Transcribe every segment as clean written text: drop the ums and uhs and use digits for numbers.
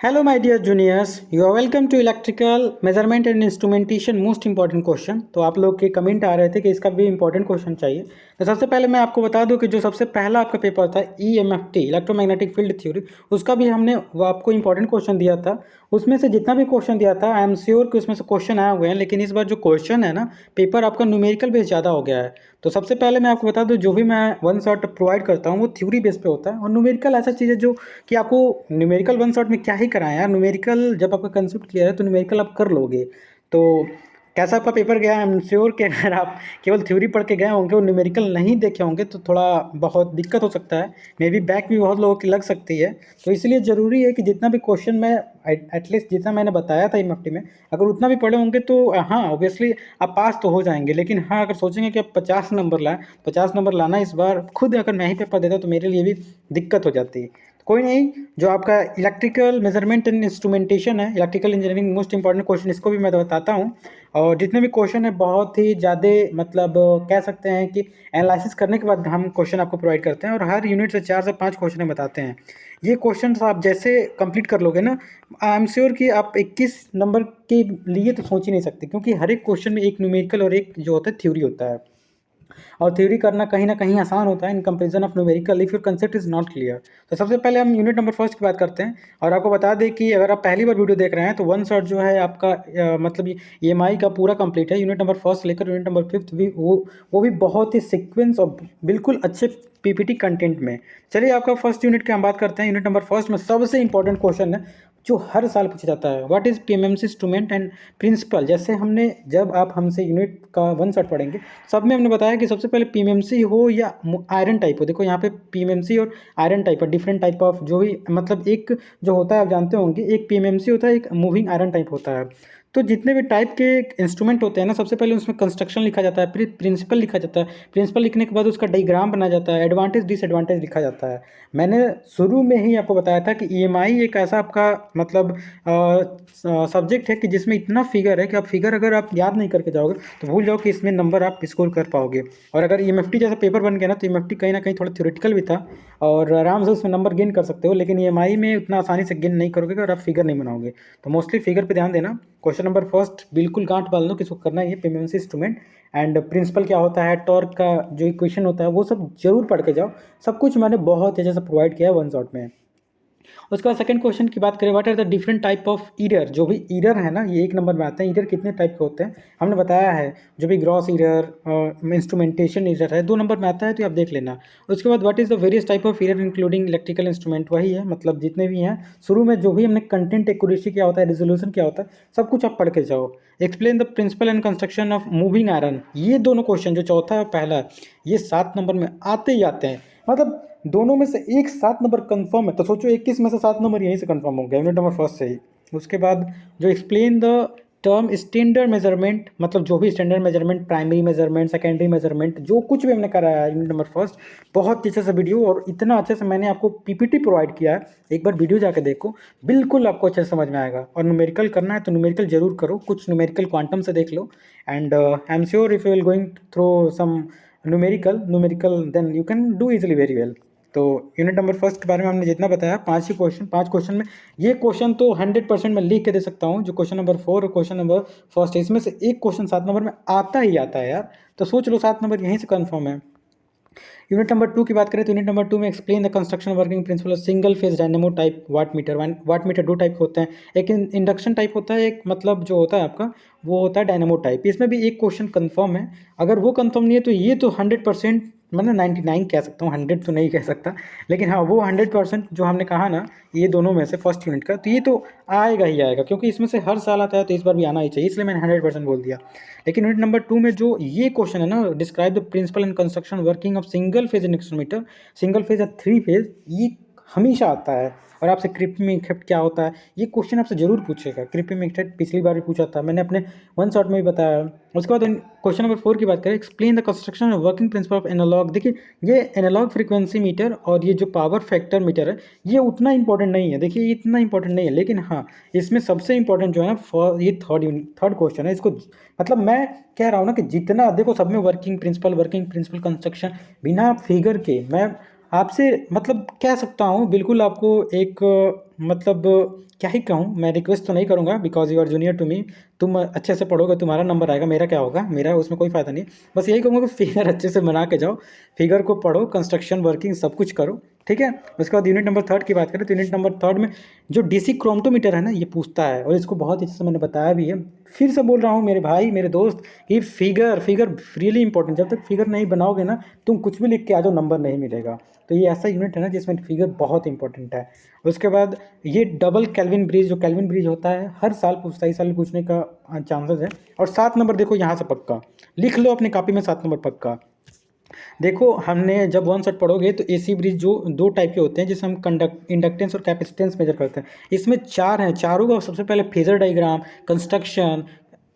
Hello, my dear juniors. You are welcome to electrical measurement and instrumentation most important question. तो आप लोग के comment आ रहे थे कि इसका भी इंपॉर्टेंट क्वेश्चन चाहिए। तो सबसे पहले मैं आपको बता दूं कि जो सबसे पहला आपका पेपर था EMFT इलेक्ट्रोमैग्नेटिक फील्ड थ्योरी, उसका भी हमने वो आपको इंपॉर्टेंट क्वेश्चन दिया था। उसमें से जितना भी क्वेश्चन दिया था आई एम श्योर कि उसमें से क्वेश्चन आए हुए हैं, लेकिन इस बार जो क्वेश्चन है ना, पेपर आपका न्यूमेरिकल बेस ज़्यादा हो गया है। तो सबसे पहले मैं आपको बता दूं, जो भी मैं वन शॉट प्रोवाइड करता हूँ वो थ्योरी बेस पे होता है, और न्यूमेरिकल ऐसा चीज़ है जो कि आपको न्यूमेरिकल वन शॉट में क्या ही कराएं यार। न्यूमेरिकल जब आपका कंसेप्ट क्लियर है तो न्यूमेरिकल आप कर लोगे। तो कैसा आपका पेपर गया, आई एम श्योर कि अगर आप केवल थ्योरी पढ़ के गए होंगे और न्यूमेरिकल नहीं देखे होंगे तो थोड़ा बहुत दिक्कत हो सकता है। मे बी बैक भी बहुत लोगों की लग सकती है। तो इसलिए ज़रूरी है कि जितना भी क्वेश्चन मैं एटलीस्ट जितना मैंने बताया था EMFT में, अगर उतना भी पढ़े होंगे तो हाँ ऑब्वियसली आप पास तो हो जाएंगे। लेकिन हाँ, अगर सोचेंगे कि आप 50 नंबर लाएँ, 50 नंबर लाना इस बार खुद अगर मैं ही पेपर देता तो मेरे लिए भी दिक्कत हो जाती। कोई नहीं, जो आपका इलेक्ट्रिकल मेजरमेंट एंड इंस्ट्रूमेंटेशन है, electrical engineering most important question, इसको भी मैं बताता हूँ। और जितने भी क्वेश्चन है बहुत ही ज़्यादा मतलब कह सकते हैं कि एनालिसिस करने के बाद हम क्वेश्चन आपको प्रोवाइड करते हैं, और हर यूनिट से 4 से 5 क्वेश्चन बताते हैं। ये क्वेश्चन आप जैसे कंप्लीट कर लोगे ना, आई एम श्योर कि आप 21 नंबर के लिए तो सोच ही नहीं सकते, क्योंकि हर एक क्वेश्चन में एक न्यूमेरिकल और एक जो होता है थ्योरी होता है। और थ्योरी करना कहीं ना कहीं आसान होता है in comparison of numerical if your concept is not clear. तो सबसे पहले हम यूनिट नंबर फर्स्ट की बात करते हैं। और आपको बता दें कि अगर आप पहली बार वीडियो देख रहे हैं तो वन शॉट जो है आपका मतलब EMI का पूरा कंप्लीट है, यूनिट नंबर फर्स्ट लेकर यूनिट नंबर फिफ्थ भी, वो भी बहुत ही सिक्वेंस और बिल्कुल अच्छे PPT कंटेंट में। चलिए आपका फर्स्ट यूनिट की हम बात करते हैं। यूनिट नंबर फर्स्ट में सबसे इंपॉर्टेंट क्वेश्चन है जो हर साल पूछा जाता है, what is PMMC instrument and principle. जैसे हमने जब आप हमसे यूनिट का वन शॉट पढ़ेंगे, सब में हमने बताया कि सबसे पहले PMMC हो या आयरन टाइप हो। देखो यहाँ पे PMMC और आयरन टाइप है, डिफरेंट टाइप ऑफ जो भी मतलब एक जो होता है आप जानते होंगे, एक PMMC होता है, एक मूविंग आयरन टाइप होता है। तो जितने भी टाइप के इंस्ट्रूमेंट होते हैं ना, सबसे पहले उसमें कंस्ट्रक्शन लिखा जाता है, फिर प्रिंसिपल लिखा जाता है, प्रिंसिपल लिखने के बाद उसका डायग्राम बनाया जाता है, एडवांटेज डिसएडवांटेज लिखा जाता है। मैंने शुरू में ही आपको बताया था कि EMI एक ऐसा आपका मतलब सब्जेक्ट है कि जिसमें इतना फिगर है कि आप फिगर अगर आप याद नहीं करके जाओगे तो भूल जाओ कि इसमें नंबर आप स्कोर कर पाओगे। और अगर EMFT जैसा पेपर बन गया ना, तो EMFT कहीं ना कहीं थोड़ा थ्योरेटिकल भी था और आराम से उसमें नंबर गेन कर सकते हो, लेकिन EMI में उतना आसानी से गेन नहीं करोगे अगर आप फिगर नहीं बनाओगे। तो मोस्टली फिगर पे ध्यान देना। क्वेश्चन नंबर फर्स्ट बिल्कुल गांठ बांध लो किसको करना है, ये PMMC इंस्ट्रूमेंट एंड प्रिंसिपल क्या होता है, टॉर्क का जो इक्वेशन होता है वो सब जरूर पढ़ के जाओ। सब कुछ मैंने बहुत अच्छे से प्रोवाइड किया है वन शॉट में। उसके बाद सेकंड क्वेश्चन की बात करें, what are the different type of error. जो भी ईरर है ना, ये एक नंबर में आते हैं। ईरर कितने टाइप के होते हैं हमने बताया है, जो भी ग्रॉस ईरर इंस्ट्रूमेंटेशन ईरर है 2 नंबर में आता है, तो आप देख लेना। उसके बाद what is the various type of error including electrical instrument, वही है मतलब जितने भी हैं। शुरू में जो भी हमने कंटेंट एक्यूरेसी क्या होता है, रेजोल्यूशन क्या होता है, सब कुछ आप पढ़ के जाओ। Explain the principle and construction of moving iron, ये दोनों क्वेश्चन जो चौथा और पहला है, ये 7 नंबर में आते ही आते हैं। मतलब दोनों में से एक 7 नंबर कंफर्म है, तो सोचो 21 में से 7 नंबर यहीं से कंफर्म हो गया यूनिट नंबर फर्स्ट से ही। उसके बाद जो explain the term standard measurement, मतलब जो भी standard measurement, primary measurement, secondary measurement, जो कुछ भी हमने कराया है यूनिट नंबर फर्स्ट, बहुत अच्छे से वीडियो और इतना अच्छे से मैंने आपको PPT प्रोवाइड किया है। एक बार वीडियो जाके देखो, बिल्कुल आपको अच्छे से समझ में आएगा। और न्यूमेरिकल करना है तो न्यूमेरिकल जरूर करो, कुछ न्यूमेरिकल क्वांटम से देख लो। And I am sure if you will going through some numerical then you can do easily very well. तो यूनिट नंबर फर्स्ट के बारे में हमने जितना बताया, 5 ही क्वेश्चन, 5 क्वेश्चन में ये क्वेश्चन तो 100% मैं लिख के दे सकता हूँ। जो क्वेश्चन नंबर 4 और क्वेश्चन नंबर फर्स्ट है, इसमें से एक क्वेश्चन 7 नंबर में आता ही आता है यार। तो सोच लो 7 नंबर यहीं से कन्फर्म है। यूनिट नंबर 2 की बात करें तो यूनिट नंबर 2 में explain the construction working principle single phase dynamo type watt meter. Watt meter 2 type के होते हैं, एक इंडक्शन टाइप होता है, एक मतलब जो होता है आपका वो होता है डायनेमो टाइप। इसमें भी एक क्वेश्चन कंफर्म है। अगर वो कंफर्म नहीं है तो ये तो 100%, मतलब 99 कह सकता हूँ, 100 तो नहीं कह सकता, लेकिन हाँ वो 100% जो हमने कहा ना, ये दोनों में से फर्स्ट यूनिट का, तो ये तो आएगा ही आएगा, क्योंकि इसमें से हर साल आता है तो इस बार भी आना ही चाहिए, इसलिए मैंने 100% बोल दिया। लेकिन यूनिट नंबर 2 में जो ये क्वेश्चन है ना, describe the principle and construction working of single phase instrument, single phase या 3 फेज, ये हमेशा आता है। और आपसे क्रिपिंग इफेक्ट क्या होता है, ये क्वेश्चन आपसे जरूर पूछेगा। क्रिपिंग इफेक्ट पिछली बार भी पूछा था, मैंने अपने वन शॉट में भी बताया। उसके बाद क्वेश्चन नंबर 4 की बात करें, explain the construction of working principle of analog. देखिए ये एनालॉग फ्रीक्वेंसी मीटर और ये जो पावर फैक्टर मीटर है, ये उतना इंपॉर्टेंट नहीं है। देखिए ये इतना इंपॉर्टेंट नहीं है, लेकिन हाँ इसमें सबसे इंपॉर्टेंट जो है ना, ये थर्ड क्वेश्चन है। इसको मतलब मैं कह रहा हूँ ना कि जितना देखो सब में वर्किंग प्रिंसिपल कंस्ट्रक्शन, बिना फिगर के मैं आपसे मतलब कह सकता हूँ बिल्कुल आपको एक मतलब क्या ही कहूँ, मैं रिक्वेस्ट तो नहीं करूँगा because you are junior to me. तुम अच्छे से पढ़ोगे, तुम्हारा नंबर आएगा, मेरा क्या होगा, मेरा उसमें कोई फ़ायदा नहीं। बस यही कहूँगा कि फिगर अच्छे से बना के जाओ, फिगर को पढ़ो, कंस्ट्रक्शन वर्किंग सब कुछ करो, ठीक है। उसके बाद यूनिट नंबर 3 की बात करें तो यूनिट नंबर 3 में जो डीसी क्रोमटोमीटर है ना, ये पूछता है और इसको बहुत अच्छे से मैंने बताया भी है। फिर से बोल रहा हूँ मेरे भाई मेरे दोस्त, कि फिगर फिगर रियली इंपॉर्टेंट। जब तक फिगर नहीं बनाओगे ना, तुम कुछ भी लिख के आ जाओ, नंबर नहीं मिलेगा। तो ये ऐसा यूनिट है ना जिसमें फिगर बहुत इंपॉर्टेंट है। उसके बाद ये डबल कैल्विन ब्रिज, जो कैल्विन ब्रिज होता है हर साल पूछता है, इस साल पूछने का चांसेस है। और 7 नंबर देखो यहाँ से पक्का लिख लो अपनी कॉपी में, 7 नंबर पक्का। देखो हमने जब वन सेट पढ़ोगे तो एसी ब्रिज जो दो टाइप के होते हैं, जिसे हम इंडक्टेंस और कैपेसिटेंस मेजर करते हैं, इसमें 4 हैं। चारों का सबसे पहले फेजर डायग्राम, कंस्ट्रक्शन,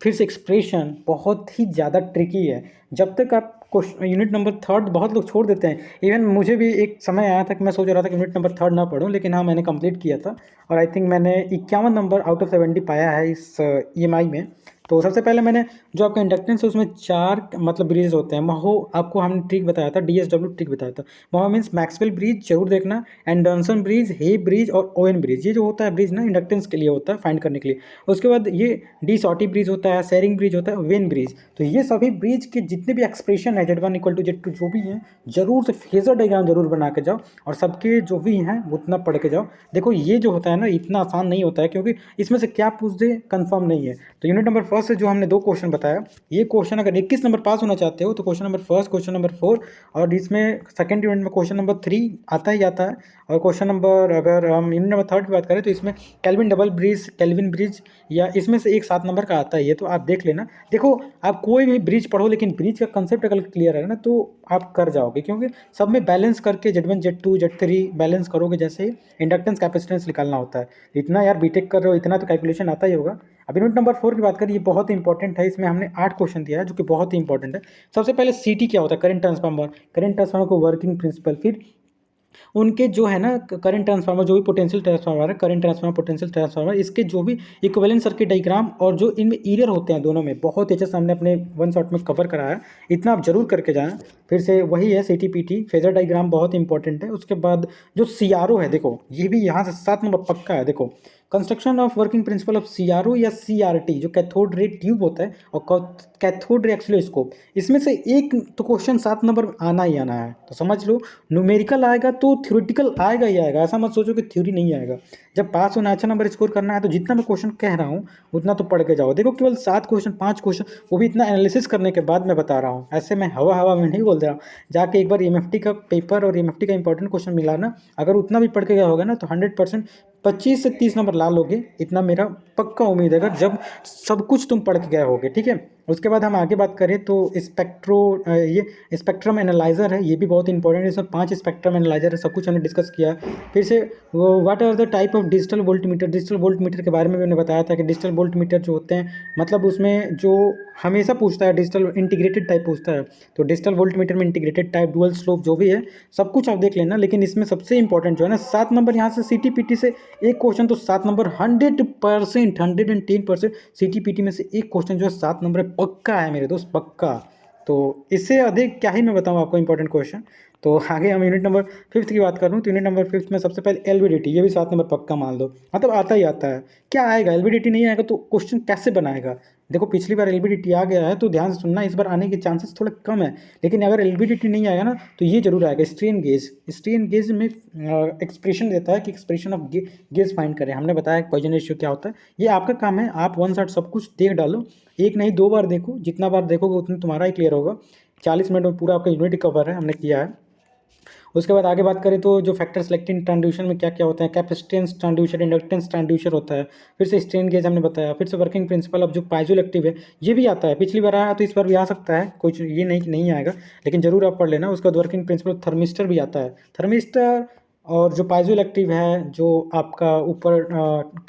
फिर से एक्सप्रेशन बहुत ही ज़्यादा ट्रिकी है। जब तक आप क्वेश्चन यूनिट नंबर 3 बहुत लोग छोड़ देते हैं। इवन मुझे भी एक समय आया था कि मैं सोच रहा था कि यूनिट नंबर 3 ना पढूं, लेकिन हाँ मैंने कंप्लीट किया था और आई थिंक मैंने 51 नंबर आउट ऑफ 70 पाया है इस ईएमआई में। तो सबसे पहले मैंने जो आपका इंडक्टेंस है उसमें 4 मतलब ब्रिज होते हैं। महो आपको हमने ट्रिक बताया था, डीएसडब्ल्यू ट्रिक बताया था। महो मीन्स मैक्सवेल ब्रिज जरूर देखना, एंडरसन ब्रिज, हे ब्रिज और ओवन ब्रिज। ये जो होता है ब्रिज ना इंडक्टेंस के लिए होता है, फाइंड करने के लिए। उसके बाद ये डी शॉर्टी ब्रिज होता है, शेरिंग ब्रिज होता है, वेन ब्रिज। तो ये सभी ब्रिज के जितने भी एक्सप्रेशन है Z1 इक्वल टू Z2 जो भी हैं, जरूर से फेजर डायग्राम जरूर बना के जाओ और सबके जो भी हैं उतना पढ़ के जाओ। देखो ये जो होता है ना इतना आसान नहीं होता है, क्योंकि इसमें से क्या पूछ दे कंफर्म नहीं है। तो यूनिट नंबर 1 से जो हमने 2 क्वेश्चन बताया, ये क्वेश्चन अगर 21 नंबर पास होना चाहते हो तो क्वेश्चन नंबर 1, क्वेश्चन नंबर 4 और इसमें सेकंड यूनिट में क्वेश्चन नंबर 3 आता ही आता है। और क्वेश्चन नंबर अगर हम यूनिट नंबर 3 की बात करें तो इसमें Kelvin double bridge, Kelvin bridge या इसमें से एक 7 नंबर का आता है ये, तो आप देख लेना। देखो आप कोई भी ब्रिज पढ़ो लेकिन ब्रिज का कंसेप्ट अगर क्लियर है ना तो आप कर जाओगे, क्योंकि सब में बैलेंस करके Z1 Z2 Z3 बैलेंस करोगे, जैसे ही इंडक्टेंस कैपेसिटेंस निकालना होता है। इतना यार बीटेक कर रहे हो, इतना तो कैलकुलेशन आता ही होगा। अब यूनिट नंबर 4 की बात करें, ये बहुत ही इंपॉर्टेंट है। इसमें हमने 8 क्वेश्चन दिया है जो कि बहुत ही इंपॉर्टेंट है। सबसे पहले सीटी क्या होता है, करंट ट्रांसफार्मर, करंट ट्रांसफार्मर को वर्किंग प्रिंसिपल, फिर उनके जो है ना करंट ट्रांसफार्मर, जो भी पोटेंशियल ट्रांसफार्मर है, करंट ट्रांसफार्मर, पोटेंशियल ट्रांसफार्मर, इसके जो भी इक्विवेलेंट सर्किट डायग्राम और जो इनमें एरर होते हैं दोनों में, बहुत अच्छे से हमने अपने वन शॉट में कवर कराया है। इतना आप जरूर करके जाएं। फिर से वही है CTPT, फेजर डायग्राम बहुत इंपॉर्टेंट है। उसके बाद जो CRO है, देखो ये भी यहाँ से 7 नंबर पक्का है। देखो construction of working principle of CRO या CRT, जो कैथोड रे ट्यूब होता है और कैथोड रे एक्सिलोस्कोप, इसमें से एक तो क्वेश्चन 7 नंबर आना ही आना है। तो समझ लो न्यूमेरिकल आएगा तो थ्योरेटिकल आएगा ही आएगा, ऐसा मत सोचो कि थ्योरी नहीं आएगा। जब पास होना, अच्छा नंबर स्कोर करना है तो जितना मैं क्वेश्चन कह रहा हूँ उतना तो पढ़ के जाओ। देखो केवल 7 क्वेश्चन, 5 क्वेश्चन, वो भी इतना एनालिसिस करने के बाद मैं बता रहा हूँ, ऐसे मैं हवा हवा में नहीं बोल दे रहा हूँ। जाके एक बार EMFT का पेपर और EMFT का इंपॉर्टेंट क्वेश्चन मिला ना, अगर उतना भी पढ़ के गया होगा ना तो 100% 25 से 30 नंबर ला लोगे, इतना मेरा पक्का उम्मीद है, अगर जब सब कुछ तुम पढ़ के गए होगे, ठीक है। उसके बाद हम आगे बात करें तो ये स्पेक्ट्रम एनालाइजर है, ये भी बहुत इंपॉर्टेंट है। इसमें 5 स्पेक्ट्रम एनालाइजर है, सब कुछ हमने डिस्कस किया। फिर से what are the type of digital voltmeter, digital voltmeter के बारे में मैंने बताया था कि डिजिटल वोल्टमीटर जो होते हैं, मतलब उसमें जो हमेशा पूछता है डिजिटल इंटीग्रेटेड टाइप पूछता है, तो डिजिटल वोल्टमीटर में इंटीग्रेटेड टाइप, डुअल स्लोप जो भी है सब कुछ आप देख लेना। लेकिन इसमें सबसे इंपॉर्टेंट जो है ना 7 नंबर, यहाँ से CTPT से एक क्वेश्चन तो 7 नंबर 100%, 110% CTPT में से एक क्वेश्चन जो है 7 नंबर पक्का है मेरे दोस्त, पक्का। तो इससे अधिक क्या ही मैं बताऊँ आपको इंपॉर्टेंट क्वेश्चन। तो आगे हम यूनिट नंबर 5 की बात करूँ तो यूनिट नंबर 5 में सबसे पहले LVDT, ये भी 7 नंबर पक्का मान लो, मतलब आता ही आता है। क्या आएगा, LVDT नहीं आएगा तो क्वेश्चन कैसे बनाएगा। देखो पिछली बार LVDT आ गया है तो ध्यान से सुनना, इस बार आने के चांसेस थोड़े कम है। लेकिन अगर LVDT नहीं आएगा ना तो ये जरूर आएगा स्ट्रेन गेज। स्ट्रेन गेज में एक्सप्रेशन देता है कि एक्सप्रेशन ऑफ गेज फाइंड करें। हमने बताया पॉइजन रेशियो क्या होता है, ये आपका काम है। आप वन शॉट सब कुछ देख डालो, एक नहीं 2 बार देखो, जितना बार देखोगे उतना तुम्हारा ही क्लियर होगा। 40 मिनट में पूरा आपका यूनिट कवर है, हमने किया है। उसके बाद आगे बात करें तो जो फैक्टर सेलेक्टिंग ट्रांसड्यूसर में क्या क्या होते हैं, कैपेसिटेंस ट्रांसड्यूसर, इंडक्टेंस ट्रांसड्यूसर होता है। फिर से स्ट्रेन गेज हमने बताया। फिर से वर्किंग प्रिंसिपल ऑफ जो पाइजोइलेक्ट्रिक है ये भी आता है, पिछली बार आया तो इस बार भी आ सकता है, कुछ ये नहीं कि नहीं आएगा, लेकिन जरूर आप पढ़ लेना। उसके बाद वर्किंग प्रिंसिपल थर्मिस्टर भी आता है, थर्मिस्टर और जो पाइजोइलेक्ट्रिक है, जो आपका ऊपर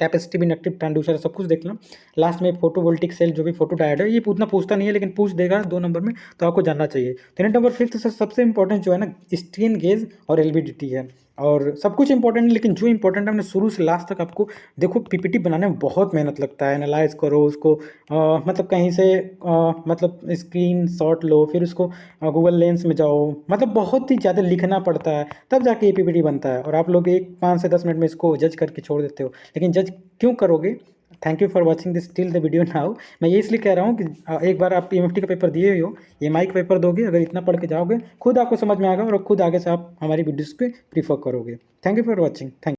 कैपेसिटिव इंडक्टिव ट्रांसड्यूसर है, सब कुछ देखना। लास्ट में फोटोवोल्टिक सेल जो भी फोटो डायोड है, ये उतना पूछता नहीं है लेकिन पूछ देगा 2 नंबर में, तो आपको जानना चाहिए। तो नंबर 5 सबसे इंपॉर्टेंट जो है ना स्ट्रेन गेज और LVDT है। और सब कुछ इंपॉर्टेंट है, लेकिन जो इंपॉर्टेंट है हमने शुरू से लास्ट तक आपको देखो। पीपीटी बनाने में बहुत मेहनत लगता है, एनालाइज करो उसको, मतलब कहीं से मतलब स्क्रीन शॉट लो, फिर उसको गूगल लेंस में जाओ, मतलब बहुत ही ज़्यादा लिखना पड़ता है, तब जाके ये पीपीटी बनता है। और आप लोग एक 5 से 10 मिनट में इसको जज करके छोड़ देते हो, लेकिन जज क्यों करोगे? Thank you for watching this till the video now. मैं ये इसलिए कह रहा हूँ कि एक बार आप पीएमएफटी का पेपर दिए हुए हो, एमआई का पेपर दोगे, अगर इतना पढ़ के जाओगे खुद आपको समझ में आएगा और खुद आगे से आप हमारी वीडियोज़ पे प्रीफर करोगे। Thank you for watching. Thank